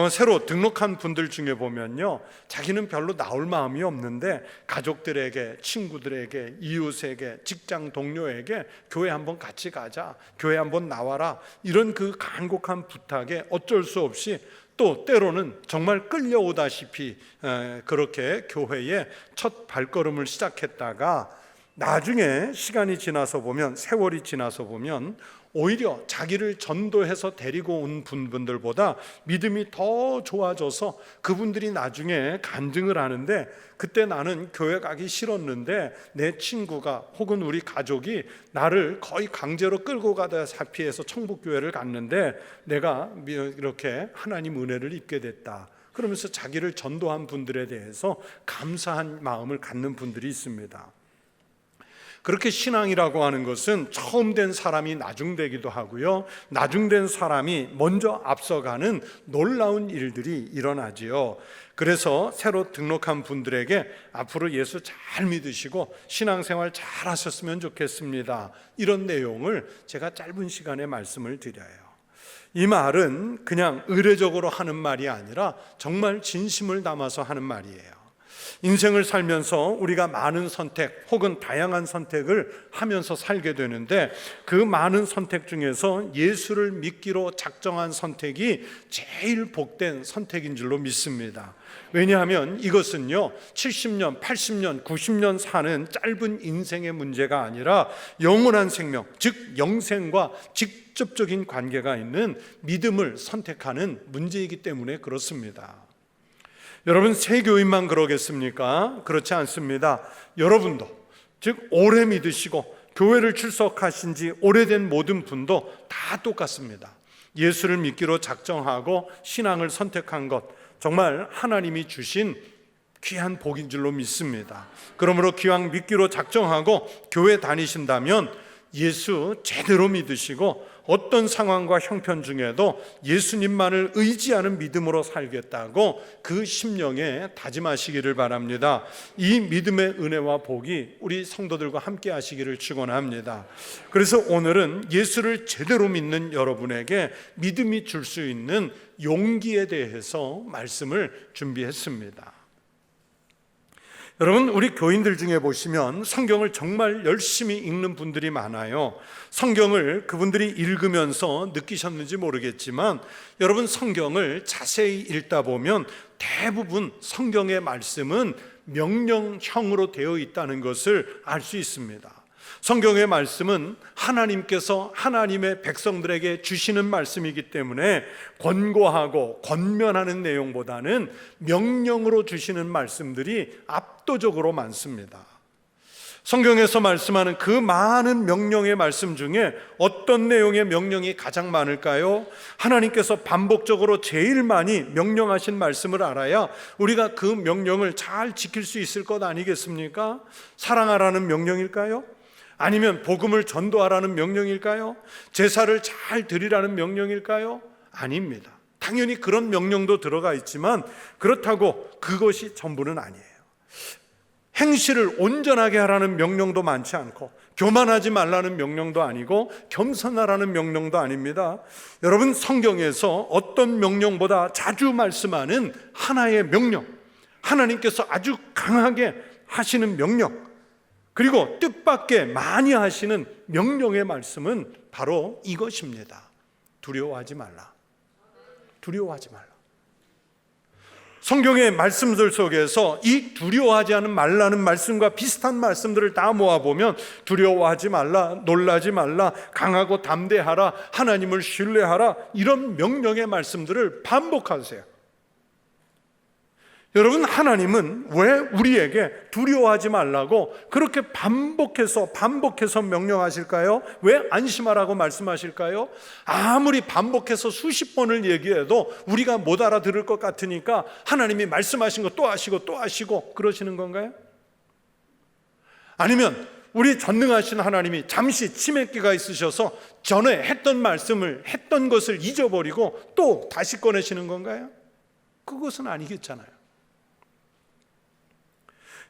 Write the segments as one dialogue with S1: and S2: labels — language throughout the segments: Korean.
S1: 새로 등록한 분들 중에 보면요, 자기는 별로 나올 마음이 없는데 가족들에게, 친구들에게, 이웃에게, 직장 동료에게 교회 한번 같이 가자, 교회 한번 나와라, 이런 그 간곡한 부탁에 어쩔 수 없이 또 때로는 정말 끌려오다시피 그렇게 교회에 첫 발걸음을 시작했다가 나중에 시간이 지나서 보면, 세월이 지나서 보면 오히려 자기를 전도해서 데리고 온 분들보다 믿음이 더 좋아져서 그분들이 나중에 간증을 하는데, 그때 나는 교회 가기 싫었는데 내 친구가 혹은 우리 가족이 나를 거의 강제로 끌고 가다시피 해서 천국교회를 갔는데 내가 이렇게 하나님 은혜를 입게 됐다, 그러면서 자기를 전도한 분들에 대해서 감사한 마음을 갖는 분들이 있습니다. 그렇게 신앙이라고 하는 것은 처음 된 사람이 나중되기도 하고요, 나중된 사람이 먼저 앞서가는 놀라운 일들이 일어나지요. 그래서 새로 등록한 분들에게 앞으로 예수 잘 믿으시고 신앙생활 잘 하셨으면 좋겠습니다, 이런 내용을 제가 짧은 시간에 말씀을 드려요. 이 말은 그냥 의례적으로 하는 말이 아니라 정말 진심을 담아서 하는 말이에요. 인생을 살면서 우리가 많은 선택 혹은 다양한 선택을 하면서 살게 되는데, 그 많은 선택 중에서 예수를 믿기로 작정한 선택이 제일 복된 선택인 줄로 믿습니다. 왜냐하면 이것은요, 70년, 80년, 90년 사는 짧은 인생의 문제가 아니라 영원한 생명, 즉 영생과 직접적인 관계가 있는 믿음을 선택하는 문제이기 때문에 그렇습니다. 여러분, 새 교인만 그러겠습니까? 그렇지 않습니다. 여러분도, 즉 오래 믿으시고 교회를 출석하신 지 오래된 모든 분도 다 똑같습니다. 예수를 믿기로 작정하고 신앙을 선택한 것, 정말 하나님이 주신 귀한 복인 줄로 믿습니다. 그러므로 기왕 믿기로 작정하고 교회 다니신다면 예수 제대로 믿으시고 어떤 상황과 형편 중에도 예수님만을 의지하는 믿음으로 살겠다고 그 심령에 다짐하시기를 바랍니다. 이 믿음의 은혜와 복이 우리 성도들과 함께 하시기를 축원합니다. 그래서 오늘은 예수를 제대로 믿는 여러분에게 믿음이 줄 수 있는 용기에 대해서 말씀을 준비했습니다. 여러분, 우리 교인들 중에 보시면 성경을 정말 열심히 읽는 분들이 많아요. 성경을 그분들이 읽으면서 느끼셨는지 모르겠지만, 여러분, 성경을 자세히 읽다 보면 대부분 성경의 말씀은 명령형으로 되어 있다는 것을 알 수 있습니다. 성경의 말씀은 하나님께서 하나님의 백성들에게 주시는 말씀이기 때문에 권고하고 권면하는 내용보다는 명령으로 주시는 말씀들이 압도적으로 많습니다. 성경에서 말씀하는 그 많은 명령의 말씀 중에 어떤 내용의 명령이 가장 많을까요? 하나님께서 반복적으로 제일 많이 명령하신 말씀을 알아야 우리가 그 명령을 잘 지킬 수 있을 것 아니겠습니까? 사랑하라는 명령일까요? 아니면 복음을 전도하라는 명령일까요? 제사를 잘 드리라는 명령일까요? 아닙니다. 당연히 그런 명령도 들어가 있지만 그렇다고 그것이 전부는 아니에요. 행실을 온전하게 하라는 명령도 많지 않고, 교만하지 말라는 명령도 아니고, 겸손하라는 명령도 아닙니다. 여러분, 성경에서 어떤 명령보다 자주 말씀하는 하나의 명령, 하나님께서 아주 강하게 하시는 명령, 그리고 뜻밖의 많이 하시는 명령의 말씀은 바로 이것입니다. 두려워하지 말라. 두려워하지 말라. 성경의 말씀들 속에서 이 두려워하지 말라는 말씀과 비슷한 말씀들을 다 모아보면 두려워하지 말라, 놀라지 말라, 강하고 담대하라, 하나님을 신뢰하라, 이런 명령의 말씀들을 반복하세요. 여러분, 하나님은 왜 우리에게 두려워하지 말라고 그렇게 반복해서 명령하실까요? 왜 안심하라고 말씀하실까요? 아무리 반복해서 수십 번을 얘기해도 우리가 못 알아들을 것 같으니까 하나님이 말씀하신 거 또 하시고 또 하시고 그러시는 건가요? 아니면 우리 전능하신 하나님이 잠시 치매기가 있으셔서 전에 했던 것을 잊어버리고 또 다시 꺼내시는 건가요? 그것은 아니겠잖아요.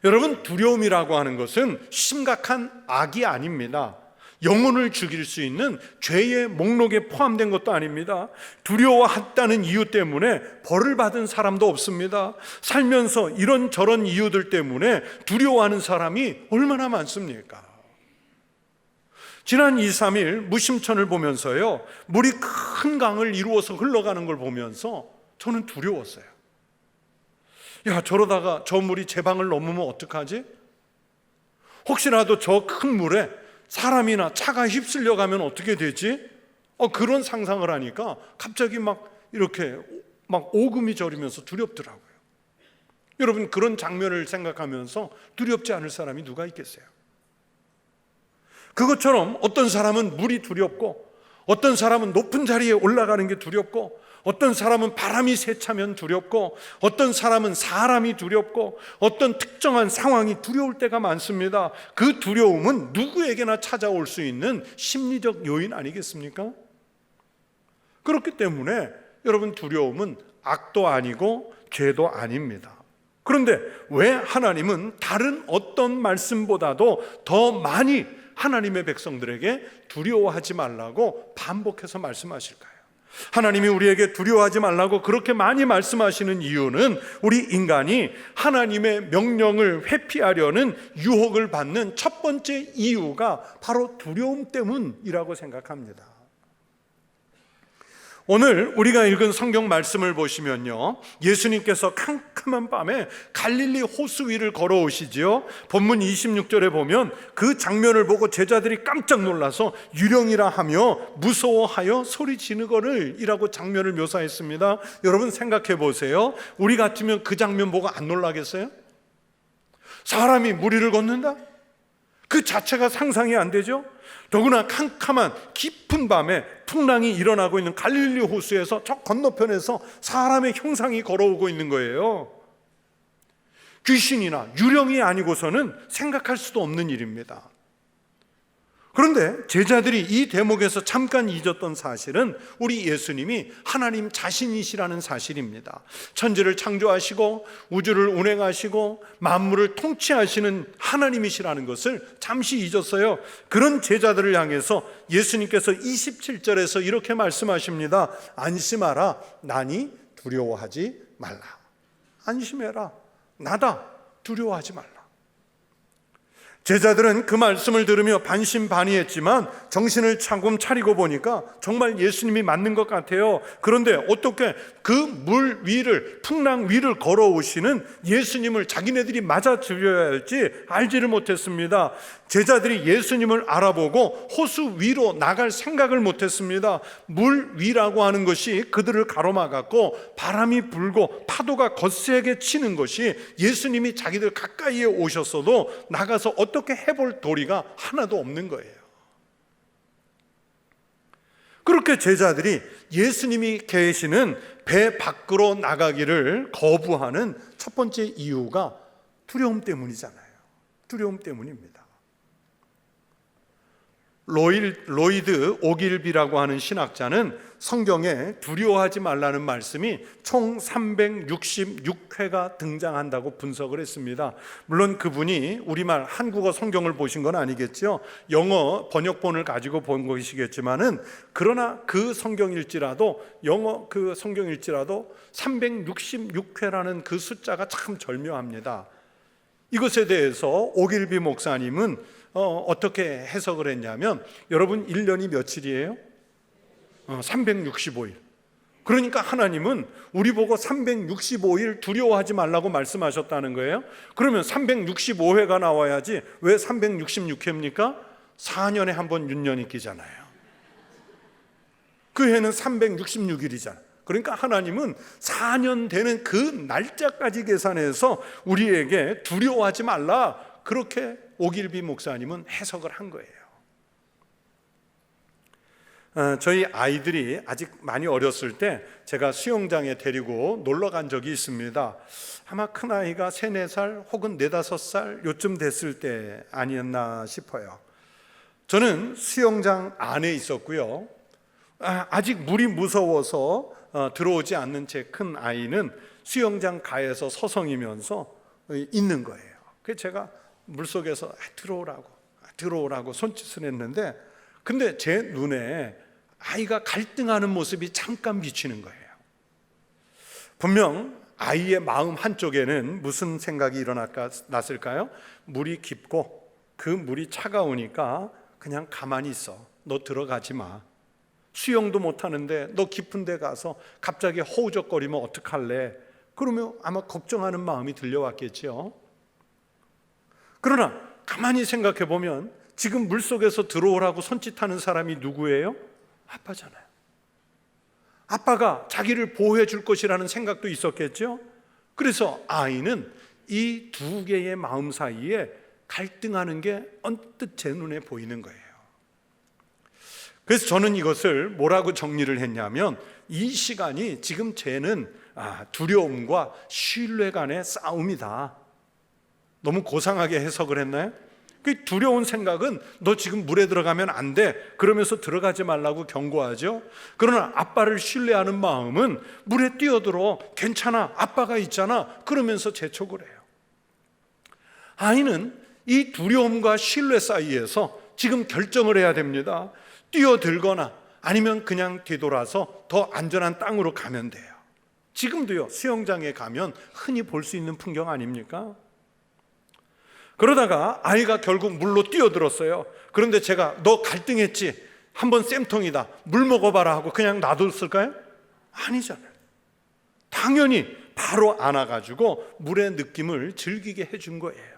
S1: 여러분, 두려움이라고 하는 것은 심각한 악이 아닙니다. 영혼을 죽일 수 있는 죄의 목록에 포함된 것도 아닙니다. 두려워했다는 이유 때문에 벌을 받은 사람도 없습니다. 살면서 이런저런 이유들 때문에 두려워하는 사람이 얼마나 많습니까? 지난 2, 3일 무심천을 보면서요, 물이 큰 강을 이루어서 흘러가는 걸 보면서 저는 두려웠어요. 야, 저러다가 저 물이 제 방을 넘으면 어떡하지? 혹시라도 저 큰 물에 사람이나 차가 휩쓸려 가면 어떻게 되지? 그런 상상을 하니까 갑자기 막 이렇게 막 오금이 저리면서 두렵더라고요. 여러분, 그런 장면을 생각하면서 두렵지 않을 사람이 누가 있겠어요? 그것처럼 어떤 사람은 물이 두렵고, 어떤 사람은 높은 자리에 올라가는 게 두렵고, 어떤 사람은 바람이 세차면 두렵고, 어떤 사람은 사람이 두렵고, 어떤 특정한 상황이 두려울 때가 많습니다. 그 두려움은 누구에게나 찾아올 수 있는 심리적 요인 아니겠습니까? 그렇기 때문에 여러분, 두려움은 악도 아니고 죄도 아닙니다. 그런데 왜 하나님은 다른 어떤 말씀보다도 더 많이 하나님의 백성들에게 두려워하지 말라고 반복해서 말씀하실까요? 하나님이 우리에게 두려워하지 말라고 그렇게 많이 말씀하시는 이유는 우리 인간이 하나님의 명령을 회피하려는 유혹을 받는 첫 번째 이유가 바로 두려움 때문이라고 생각합니다. 오늘 우리가 읽은 성경 말씀을 보시면요, 예수님께서 캄캄한 밤에 갈릴리 호수 위를 걸어오시지요. 본문 26절에 보면 그 장면을 보고 제자들이 깜짝 놀라서 유령이라 하며 무서워하여 소리 지르거늘 이라고 장면을 묘사했습니다. 여러분, 생각해 보세요. 우리 같으면 그 장면 보고 안 놀라겠어요? 사람이 물 위를 걷는다? 그 자체가 상상이 안 되죠? 더구나 캄캄한 깊은 밤에 풍랑이 일어나고 있는 갈릴리 호수에서 저 건너편에서 사람의 형상이 걸어오고 있는 거예요. 귀신이나 유령이 아니고서는 생각할 수도 없는 일입니다. 그런데 제자들이 이 대목에서 잠깐 잊었던 사실은 우리 예수님이 하나님 자신이시라는 사실입니다. 천지를 창조하시고 우주를 운행하시고 만물을 통치하시는 하나님이시라는 것을 잠시 잊었어요. 그런 제자들을 향해서 예수님께서 27절에서 이렇게 말씀하십니다. 안심하라, 나니 두려워하지 말라. 안심해라, 나다, 두려워하지 말라. 제자들은 그 말씀을 들으며 반신반의했지만 정신을 조금 차리고 보니까 정말 예수님이 맞는 것 같아요. 그런데 어떻게 그 물 위를, 풍랑 위를 걸어오시는 예수님을 자기네들이 맞아들여야 할지 알지를 못했습니다. 제자들이 예수님을 알아보고 호수 위로 나갈 생각을 못했습니다. 물 위라고 하는 것이 그들을 가로막았고, 바람이 불고 파도가 거세게 치는 것이 예수님이 자기들 가까이에 오셨어도 나가서 어떻게 해볼 도리가 하나도 없는 거예요. 그렇게 제자들이 예수님이 계시는 배 밖으로 나가기를 거부하는 첫 번째 이유가 두려움 때문이잖아요. 두려움 때문입니다. 로이드 오길비라고 하는 신학자는 성경에 두려워하지 말라는 말씀이 총 366회가 등장한다고 분석을 했습니다. 물론 그분이 우리말 한국어 성경을 보신 건 아니겠죠. 영어 번역본을 가지고 본 것이겠지만은, 그러나 그 성경일지라도, 영어 그 성경일지라도 366회라는 그 숫자가 참 절묘합니다. 이것에 대해서 오길비 목사님은 어떻게 해석을 했냐면, 여러분 1년이 며칠이에요? 365일. 그러니까 하나님은 우리 보고 365일 두려워하지 말라고 말씀하셨다는 거예요. 그러면 365회가 나와야지 왜 366회입니까? 4년에 한 번 윤년이 끼잖아요. 그 해는 366일이잖아요. 그러니까 하나님은 4년 되는 그 날짜까지 계산해서 우리에게 두려워하지 말라, 그렇게 오길비 목사님은 해석을 한 거예요. 저희 아이들이 아직 많이 어렸을 때 제가 수영장에 데리고 놀러 간 적이 있습니다. 아마 큰아이가 3, 4살 혹은 4, 5살 요쯤 됐을 때 아니었나 싶어요. 저는 수영장 안에 있었고요. 아직 물이 무서워서 들어오지 않는 제 큰 아이는 수영장 가에서 서성이면서 있는 거예요. 그래서 제가 물속에서 들어오라고 손짓을 했는데 근데 제 눈에 아이가 갈등하는 모습이 잠깐 비치는 거예요. 분명 아이의 마음 한쪽에는 무슨 생각이 일어났을까요? 물이 깊고 그 물이 차가우니까 그냥 가만히 있어. 너 들어가지 마. 수영도 못하는데 너 깊은 데 가서 갑자기 허우적거리면 어떡할래? 그러면 아마 걱정하는 마음이 들려왔겠죠. 그러나 가만히 생각해 보면 지금 물속에서 들어오라고 손짓하는 사람이 누구예요? 아빠잖아요. 아빠가 자기를 보호해 줄 것이라는 생각도 있었겠죠. 그래서 아이는 이 두 개의 마음 사이에 갈등하는 게 언뜻 제 눈에 보이는 거예요. 그래서 저는 이것을 뭐라고 정리를 했냐면, 이 시간이 지금 쟤는 두려움과 신뢰 간의 싸움이다. 너무 고상하게 해석을 했나요? 그 두려운 생각은 너 지금 물에 들어가면 안 돼, 그러면서 들어가지 말라고 경고하죠. 그러나 아빠를 신뢰하는 마음은 물에 뛰어들어, 괜찮아, 아빠가 있잖아, 그러면서 재촉을 해요. 아이는 이 두려움과 신뢰 사이에서 지금 결정을 해야 됩니다. 뛰어들거나 아니면 그냥 뒤돌아서 더 안전한 땅으로 가면 돼요. 지금도요, 수영장에 가면 흔히 볼 수 있는 풍경 아닙니까? 그러다가 아이가 결국 물로 뛰어들었어요. 그런데 제가 너 갈등했지? 한번 쌤통이다, 물 먹어봐라 하고 그냥 놔뒀을까요? 아니잖아요. 당연히 바로 안아가지고 물의 느낌을 즐기게 해준 거예요.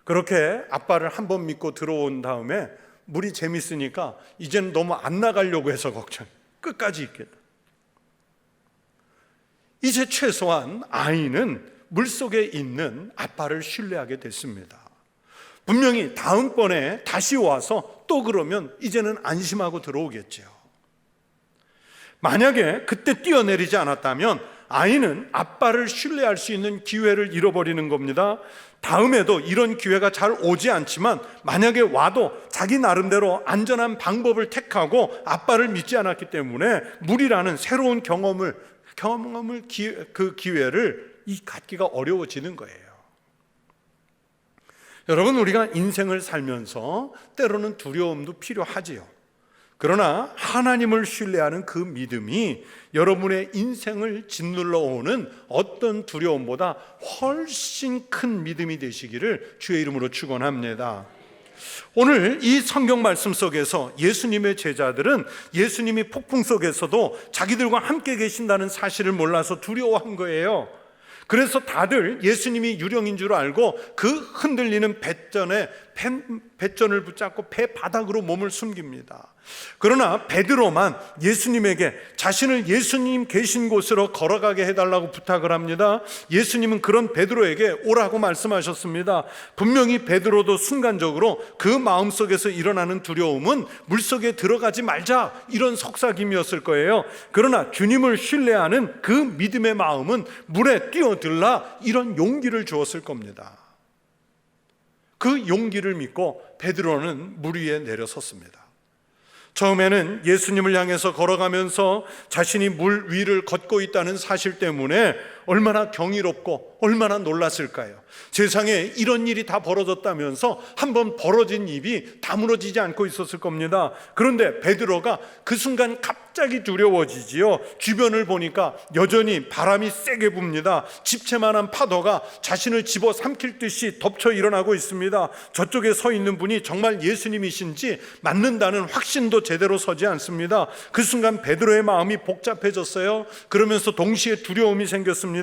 S1: 그렇게 아빠를 한번 믿고 들어온 다음에 물이 재밌으니까 이제는 너무 안 나가려고 해서 걱정해. 끝까지 있겠다. 이제 최소한 아이는 물속에 있는 아빠를 신뢰하게 됐습니다. 분명히 다음번에 다시 와서 또 그러면 이제는 안심하고 들어오겠죠. 만약에 그때 뛰어내리지 않았다면 아이는 아빠를 신뢰할 수 있는 기회를 잃어버리는 겁니다. 다음에도 이런 기회가 잘 오지 않지만 만약에 와도 자기 나름대로 안전한 방법을 택하고 아빠를 믿지 않았기 때문에 물이라는 새로운 경험을 그 기회를 갖기가 어려워지는 거예요. 여러분, 우리가 인생을 살면서 때로는 두려움도 필요하지요. 그러나 하나님을 신뢰하는 그 믿음이 여러분의 인생을 짓눌러 오는 어떤 두려움보다 훨씬 큰 믿음이 되시기를 주의 이름으로 축원합니다. 오늘 이 성경 말씀 속에서 예수님의 제자들은 예수님이 폭풍 속에서도 자기들과 함께 계신다는 사실을 몰라서 두려워한 거예요. 그래서 다들 예수님이 유령인 줄 알고 그 흔들리는 배전을 붙잡고 배 바닥으로 몸을 숨깁니다. 그러나 베드로만 예수님에게 자신을 예수님 계신 곳으로 걸어가게 해달라고 부탁을 합니다. 예수님은 그런 베드로에게 오라고 말씀하셨습니다. 분명히 베드로도 순간적으로 그 마음속에서 일어나는 두려움은 물속에 들어가지 말자, 이런 속삭임이었을 거예요. 그러나 주님을 신뢰하는 그 믿음의 마음은 물에 뛰어들라, 이런 용기를 주었을 겁니다. 그 용기를 믿고 베드로는 물 위에 내려섰습니다. 처음에는 예수님을 향해서 걸어가면서 자신이 물 위를 걷고 있다는 사실 때문에 얼마나 경이롭고 얼마나 놀랐을까요? 세상에 이런 일이 다 벌어졌다면서 한번 벌어진 입이 다물어지지 않고 있었을 겁니다. 그런데 베드로가 그 순간 갑자기 두려워지지요. 주변을 보니까 여전히 바람이 세게 붑니다. 집채만한 파도가 자신을 집어삼킬 듯이 덮쳐 일어나고 있습니다. 저쪽에 서 있는 분이 정말 예수님이신지 맞는다는 확신도 제대로 서지 않습니다. 그 순간 베드로의 마음이 복잡해졌어요. 그러면서 동시에 두려움이 생겼습니다.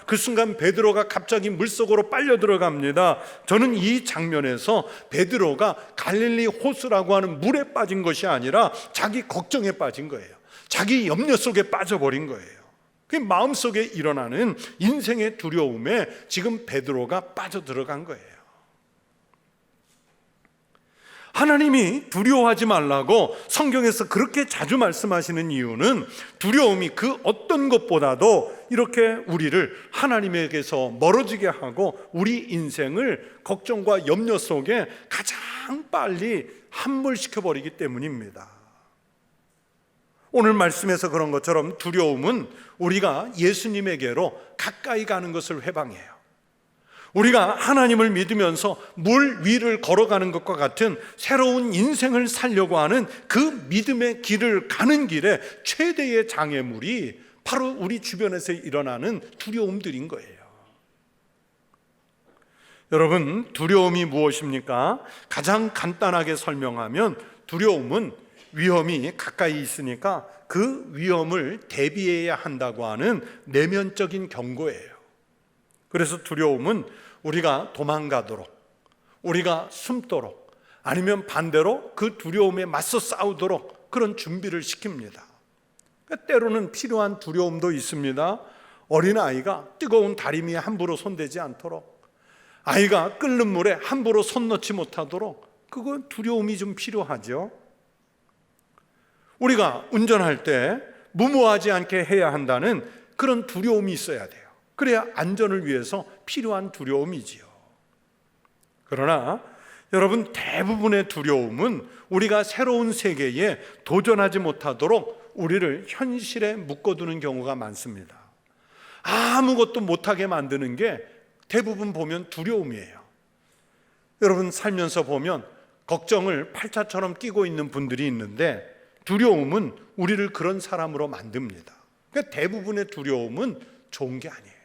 S1: 그 순간 베드로가 갑자기 물속으로 빨려 들어갑니다. 저는 이 장면에서 베드로가 갈릴리 호수라고 하는 물에 빠진 것이 아니라 자기 걱정에 빠진 거예요. 자기 염려 속에 빠져버린 거예요. 그 마음속에 일어나는 인생의 두려움에 지금 베드로가 빠져들어간 거예요. 하나님이 두려워하지 말라고 성경에서 그렇게 자주 말씀하시는 이유는 두려움이 그 어떤 것보다도 이렇게 우리를 하나님에게서 멀어지게 하고 우리 인생을 걱정과 염려 속에 가장 빨리 함몰시켜버리기 때문입니다. 오늘 말씀에서 그런 것처럼 두려움은 우리가 예수님에게로 가까이 가는 것을 회방해요. 우리가 하나님을 믿으면서 물 위를 걸어가는 것과 같은 새로운 인생을 살려고 하는 그 믿음의 길을 가는 길에 최대의 장애물이 바로 우리 주변에서 일어나는 두려움들인 거예요. 여러분, 두려움이 무엇입니까? 가장 간단하게 설명하면 두려움은 위험이 가까이 있으니까 그 위험을 대비해야 한다고 하는 내면적인 경고예요. 그래서 두려움은 우리가 도망가도록, 우리가 숨도록, 아니면 반대로 그 두려움에 맞서 싸우도록 그런 준비를 시킵니다. 때로는 필요한 두려움도 있습니다. 어린아이가 뜨거운 다리미에 함부로 손대지 않도록, 아이가 끓는 물에 함부로 손 넣지 못하도록, 그건 두려움이 좀 필요하죠. 우리가 운전할 때 무모하지 않게 해야 한다는 그런 두려움이 있어야 돼요. 그래야 안전을 위해서 필요한 두려움이지요. 그러나 여러분, 대부분의 두려움은 우리가 새로운 세계에 도전하지 못하도록 우리를 현실에 묶어두는 경우가 많습니다. 아무것도 못하게 만드는 게 대부분 보면 두려움이에요. 여러분, 살면서 보면 걱정을 팔자처럼 끼고 있는 분들이 있는데 두려움은 우리를 그런 사람으로 만듭니다. 그러니까 대부분의 두려움은 좋은 게 아니에요.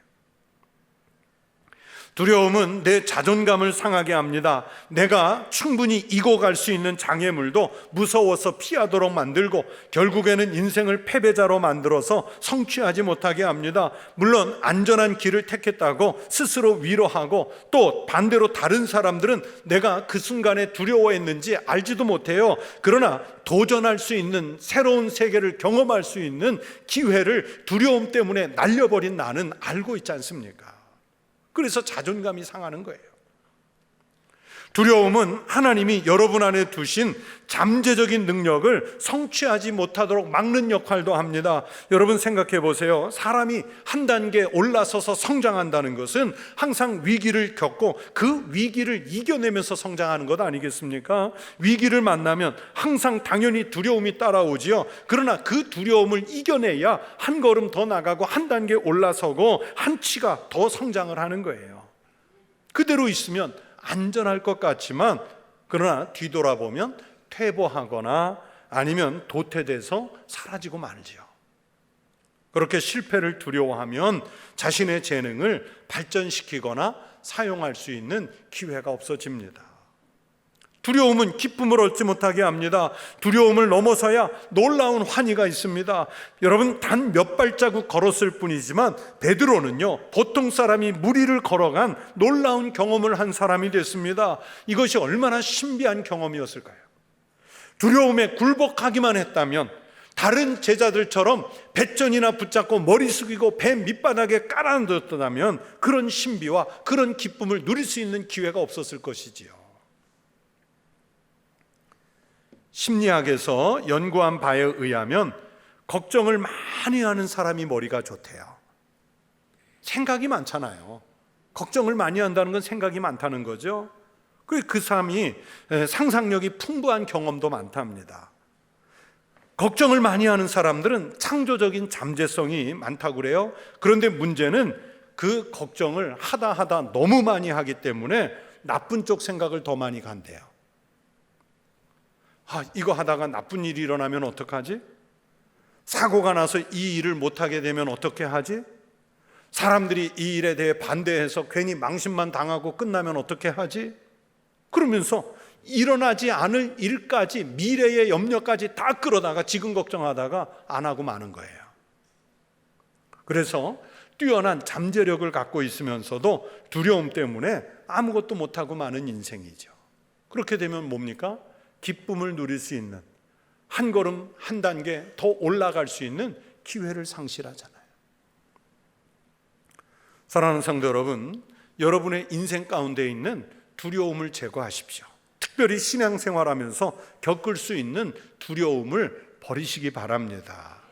S1: 두려움은 내 자존감을 상하게 합니다. 내가 충분히 이겨갈 수 있는 장애물도 무서워서 피하도록 만들고 결국에는 인생을 패배자로 만들어서 성취하지 못하게 합니다. 물론 안전한 길을 택했다고 스스로 위로하고, 또 반대로 다른 사람들은 내가 그 순간에 두려워했는지 알지도 못해요. 그러나 도전할 수 있는, 새로운 세계를 경험할 수 있는 기회를 두려움 때문에 날려버린 나는 알고 있지 않습니까? 그래서 자존감이 상하는 거예요. 두려움은 하나님이 여러분 안에 두신 잠재적인 능력을 성취하지 못하도록 막는 역할도 합니다. 여러분, 생각해 보세요. 사람이 한 단계 올라서서 성장한다는 것은 항상 위기를 겪고 그 위기를 이겨내면서 성장하는 것 아니겠습니까? 위기를 만나면 항상 당연히 두려움이 따라오지요. 그러나 그 두려움을 이겨내야 한 걸음 더 나가고 한 단계 올라서고 한 치가 더 성장을 하는 거예요. 그대로 있으면 안전할 것 같지만, 그러나 뒤돌아보면 퇴보하거나 아니면 도태돼서 사라지고 말지요. 그렇게 실패를 두려워하면 자신의 재능을 발전시키거나 사용할 수 있는 기회가 없어집니다. 두려움은 기쁨을 얻지 못하게 합니다. 두려움을 넘어서야 놀라운 환희가 있습니다. 여러분, 단 몇 발자국 걸었을 뿐이지만 베드로는요, 보통 사람이 무리를 걸어간 놀라운 경험을 한 사람이 됐습니다. 이것이 얼마나 신비한 경험이었을까요? 두려움에 굴복하기만 했다면, 다른 제자들처럼 배전이나 붙잡고 머리 숙이고 배 밑바닥에 깔아놓았다면 그런 신비와 그런 기쁨을 누릴 수 있는 기회가 없었을 것이지요. 심리학에서 연구한 바에 의하면 걱정을 많이 하는 사람이 머리가 좋대요. 생각이 많잖아요. 걱정을 많이 한다는 건 생각이 많다는 거죠. 그 사람이 상상력이 풍부한 경험도 많답니다. 걱정을 많이 하는 사람들은 창조적인 잠재성이 많다고 그래요. 그런데 문제는 그 걱정을 하다 너무 많이 하기 때문에 나쁜 쪽 생각을 더 많이 간대요. 이거 하다가 나쁜 일이 일어나면 어떡하지? 사고가 나서 이 일을 못하게 되면 어떻게 하지? 사람들이 이 일에 대해 반대해서 괜히 망신만 당하고 끝나면 어떻게 하지? 그러면서 일어나지 않을 일까지, 미래의 염려까지 다 끌어다가 지금 걱정하다가 안 하고 마는 거예요. 그래서 뛰어난 잠재력을 갖고 있으면서도 두려움 때문에 아무것도 못하고 마는 인생이죠. 그렇게 되면 뭡니까? 기쁨을 누릴 수 있는, 한 걸음 한 단계 더 올라갈 수 있는 기회를 상실하잖아요. 사랑하는 성도 여러분, 여러분의 인생 가운데 있는 두려움을 제거하십시오. 특별히 신앙생활하면서 겪을 수 있는 두려움을 버리시기 바랍니다.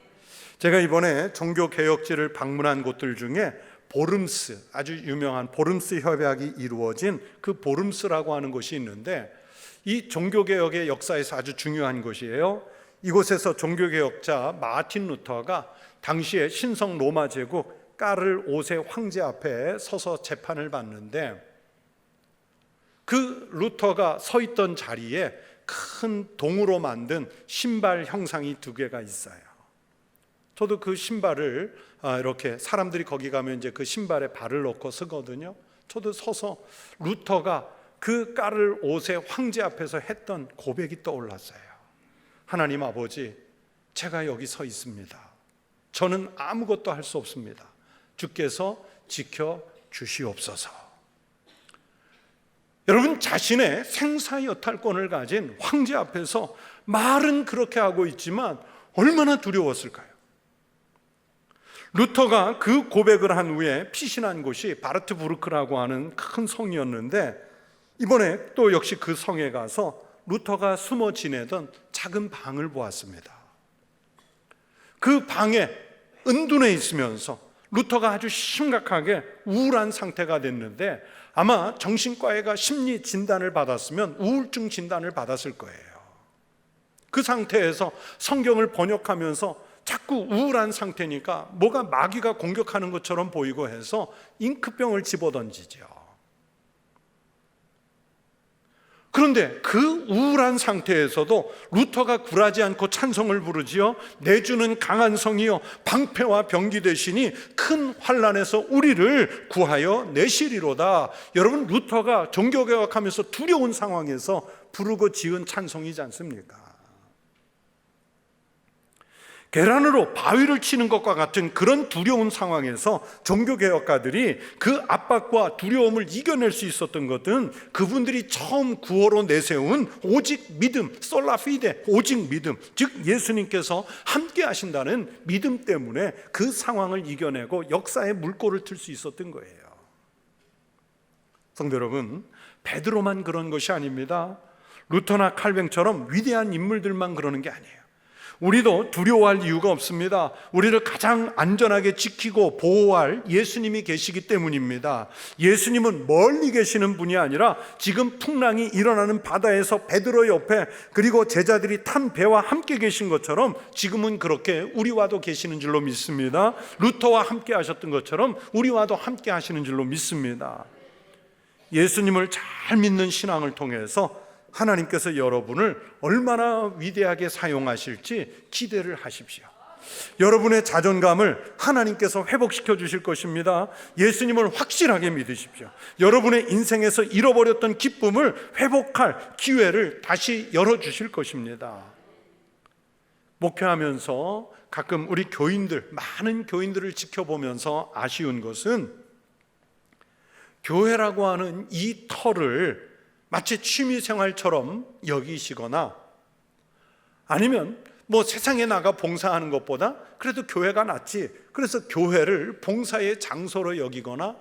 S1: 제가 이번에 종교개혁지를 방문한 곳들 중에 보름스, 아주 유명한 보름스 협약이 이루어진 그 보름스라고 하는 곳이 있는데, 이 종교개혁의 역사에서 아주 중요한 곳이에요. 이곳에서 종교개혁자 마틴 루터가 당시에 신성 로마 제국 까를 5세 황제 앞에 서서 재판을 받는데, 그 루터가 서 있던 자리에 큰 동으로 만든 신발 형상이 2개가 있어요. 저도 그 신발을 이렇게 사람들이 거기 가면 이제 그 신발에 발을 넣고 서거든요. 저도 서서 루터가 그 깔을 옷에 황제 앞에서 했던 고백이 떠올랐어요. 하나님 아버지, 제가 여기 서 있습니다. 저는 아무것도 할 수 없습니다. 주께서 지켜 주시옵소서. 여러분, 자신의 생사여탈권을 가진 황제 앞에서 말은 그렇게 하고 있지만 얼마나 두려웠을까요? 루터가 그 고백을 한 후에 피신한 곳이 바르트부르크라고 하는 큰 성이었는데, 이번에 또 역시 그 성에 가서 루터가 숨어 지내던 작은 방을 보았습니다. 그 방에 은둔해 있으면서 루터가 아주 심각하게 우울한 상태가 됐는데, 아마 정신과의가 심리 진단을 받았으면 우울증 진단을 받았을 거예요. 그 상태에서 성경을 번역하면서 자꾸 우울한 상태니까 뭐가 마귀가 공격하는 것처럼 보이고 해서 잉크병을 집어던지죠. 그런데 그 우울한 상태에서도 루터가 굴하지 않고 찬송을 부르지요. 내 주는 강한 성이요 방패와 병기 되시니 큰 환난에서 우리를 구하여 내시리로다. 여러분, 루터가 종교개혁하면서 두려운 상황에서 부르고 지은 찬송이지 않습니까? 계란으로 바위를 치는 것과 같은 그런 두려운 상황에서 종교개혁가들이 그 압박과 두려움을 이겨낼 수 있었던 것은 그분들이 처음 구호로 내세운 오직 믿음, 솔라피데, 오직 믿음, 즉 예수님께서 함께 하신다는 믿음 때문에 그 상황을 이겨내고 역사의 물꼬를 틀 수 있었던 거예요. 성도 여러분, 베드로만 그런 것이 아닙니다. 루터나 칼뱅처럼 위대한 인물들만 그러는 게 아니에요. 우리도 두려워할 이유가 없습니다. 우리를 가장 안전하게 지키고 보호할 예수님이 계시기 때문입니다. 예수님은 멀리 계시는 분이 아니라 지금 풍랑이 일어나는 바다에서 베드로 옆에, 그리고 제자들이 탄 배와 함께 계신 것처럼 지금은 그렇게 우리와도 계시는 줄로 믿습니다. 루터와 함께 하셨던 것처럼 우리와도 함께 하시는 줄로 믿습니다. 예수님을 잘 믿는 신앙을 통해서 하나님께서 여러분을 얼마나 위대하게 사용하실지 기대를 하십시오. 여러분의 자존감을 하나님께서 회복시켜 주실 것입니다. 예수님을 확실하게 믿으십시오. 여러분의 인생에서 잃어버렸던 기쁨을 회복할 기회를 다시 열어주실 것입니다. 목회하면서 가끔 우리 교인들, 많은 교인들을 지켜보면서 아쉬운 것은 교회라고 하는 이 터를 마치 취미생활처럼 여기시거나, 아니면 뭐 세상에 나가 봉사하는 것보다 그래도 교회가 낫지, 그래서 교회를 봉사의 장소로 여기거나,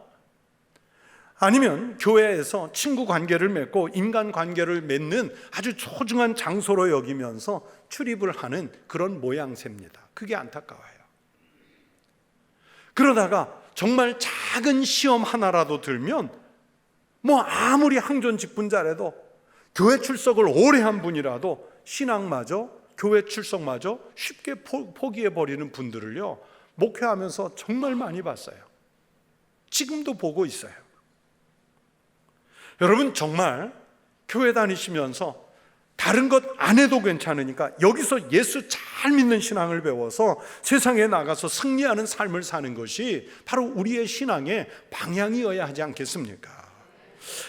S1: 아니면 교회에서 친구 관계를 맺고 인간 관계를 맺는 아주 소중한 장소로 여기면서 출입을 하는 그런 모양새입니다. 그게 안타까워요. 그러다가 정말 작은 시험 하나라도 들면 뭐 아무리 항존직분자라도, 교회 출석을 오래 한 분이라도 신앙마저, 교회 출석마저 쉽게 포기해버리는 분들을요, 목회하면서 정말 많이 봤어요. 지금도 보고 있어요. 여러분, 정말 교회 다니시면서 다른 것 안 해도 괜찮으니까 여기서 예수 잘 믿는 신앙을 배워서 세상에 나가서 승리하는 삶을 사는 것이 바로 우리의 신앙의 방향이어야 하지 않겠습니까?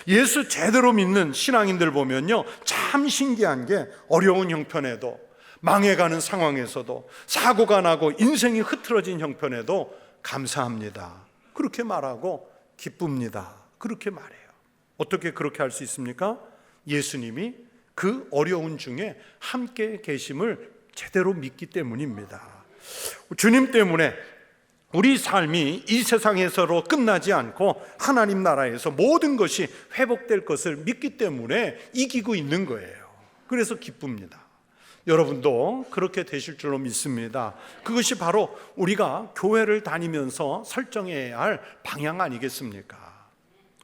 S1: 예수 제대로 믿는 신앙인들 보면요, 참 신기한 게 어려운 형편에도, 망해가는 상황에서도, 사고가 나고 인생이 흐트러진 형편에도 감사합니다, 그렇게 말하고 기쁩니다, 그렇게 말해요. 어떻게 그렇게 할 수 있습니까? 예수님이 그 어려운 중에 함께 계심을 제대로 믿기 때문입니다. 주님 때문에 우리 삶이 이 세상에서로 끝나지 않고 하나님 나라에서 모든 것이 회복될 것을 믿기 때문에 이기고 있는 거예요. 그래서 기쁩니다. 여러분도 그렇게 되실 줄로 믿습니다. 그것이 바로 우리가 교회를 다니면서 설정해야 할 방향 아니겠습니까?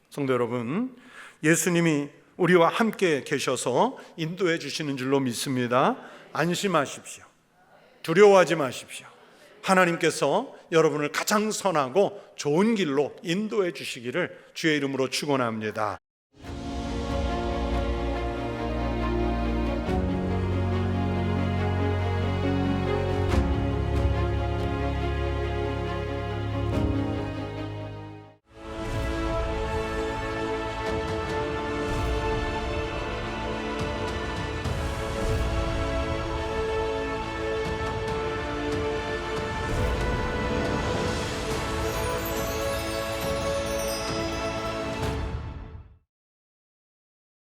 S1: 성도 여러분, 예수님이 우리와 함께 계셔서 인도해 주시는 줄로 믿습니다. 안심하십시오. 두려워하지 마십시오. 하나님께서 여러분을 가장 선하고 좋은 길로 인도해 주시기를 주의 이름으로 축원합니다.